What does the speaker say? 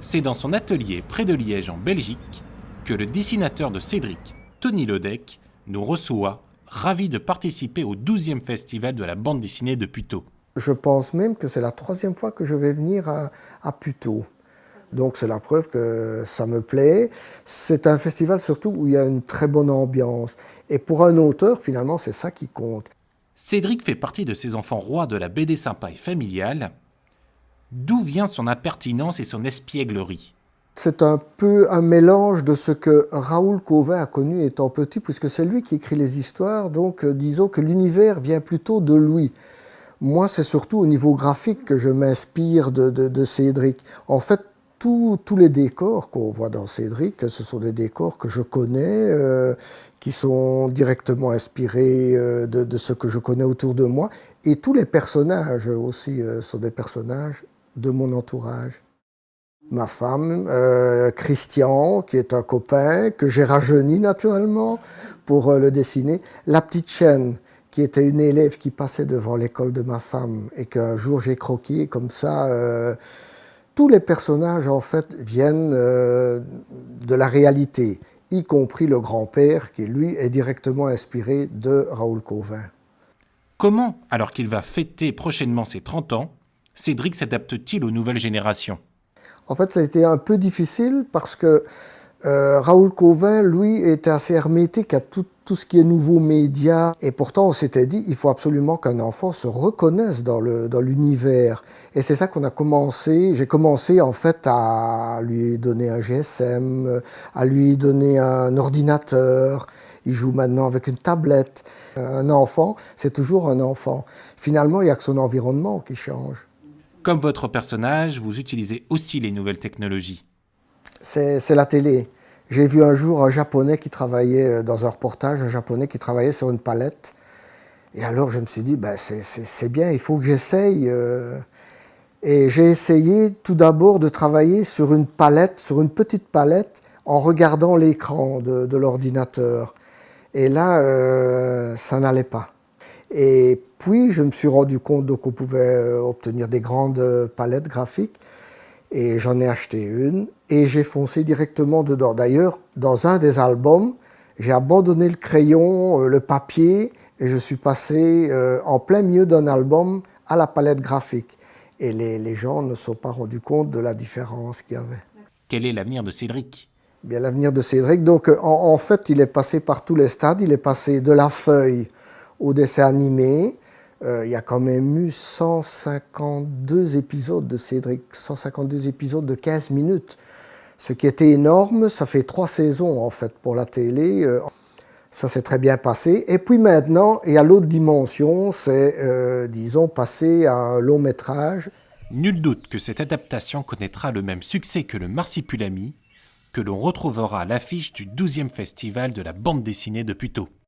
C'est dans son atelier près de Liège en Belgique que le dessinateur de Cédric, Tony Lodec, nous reçoit, ravi de participer au 12e festival de la bande dessinée de Puteaux. Je pense même que c'est la 3e fois que je vais venir à Puteaux. Donc c'est la preuve que ça me plaît. C'est un festival surtout où il y a une très bonne ambiance. Et pour un auteur, finalement, c'est ça qui compte. Cédric fait partie de ces enfants rois de la BD sympa et familiale. D'où vient son impertinence et son espièglerie? C'est un peu un mélange de ce que Raoul Cauvin a connu étant petit, puisque c'est lui qui écrit les histoires, donc disons que l'univers vient plutôt de lui. Moi, c'est surtout au niveau graphique que je m'inspire de Cédric. En fait, tous les décors qu'on voit dans Cédric, ce sont des décors que je connais, qui sont directement inspirés de ce que je connais autour de moi. Et tous les personnages aussi sont des personnages de mon entourage. Ma femme, Christian, qui est un copain, que j'ai rajeuni naturellement pour le dessiner. La petite Chaîne, qui était une élève qui passait devant l'école de ma femme et qu'un jour j'ai croqué comme ça. Tous les personnages, en fait, viennent de la réalité, y compris le grand-père, qui, lui, est directement inspiré de Raoul Cauvin. Comment, alors qu'il va fêter prochainement ses 30 ans, Cédric s'adapte-t-il aux nouvelles générations? En fait, ça a été un peu difficile parce que Raoul Cauvin, lui, était assez hermétique à tout ce qui est nouveaux médias. Et pourtant, on s'était dit, il faut absolument qu'un enfant se reconnaisse dans l'univers. Et c'est ça qu'on a commencé. J'ai commencé, en fait, à lui donner un GSM, à lui donner un ordinateur. Il joue maintenant avec une tablette. Un enfant, c'est toujours un enfant. Finalement, il n'y a que son environnement qui change. Comme votre personnage, vous utilisez aussi les nouvelles technologies. C'est la télé. J'ai vu un jour un japonais qui travaillait dans un reportage, un japonais qui travaillait sur une palette. Et alors je me suis dit, ben, c'est bien, il faut que j'essaye. Et j'ai essayé tout d'abord de travailler sur une palette, sur une petite palette, en regardant l'écran de l'ordinateur. Et là, ça n'allait pas. Et puis je me suis rendu compte qu'on pouvait obtenir des grandes palettes graphiques. Et j'en ai acheté une et j'ai foncé directement dedans. D'ailleurs, dans un des albums, j'ai abandonné le crayon, le papier, et je suis passé en plein milieu d'un album à la palette graphique. Et les gens ne se sont pas rendus compte de la différence qu'il y avait. Quel est l'avenir de Cédric? Bien, l'avenir de Cédric, donc en fait, il est passé par tous les stades. Il est passé de la feuille au dessin animé. Il y a quand même eu 152 épisodes de Cédric, 152 épisodes de 15 minutes. Ce qui était énorme, ça fait 3 saisons en fait pour la télé. Ça s'est très bien passé. Et puis maintenant, il y a l'autre dimension, c'est, disons, passer à un long métrage. Nul doute que cette adaptation connaîtra le même succès que le Marsipulami, que l'on retrouvera à l'affiche du 12e festival de la bande dessinée de Puteaux.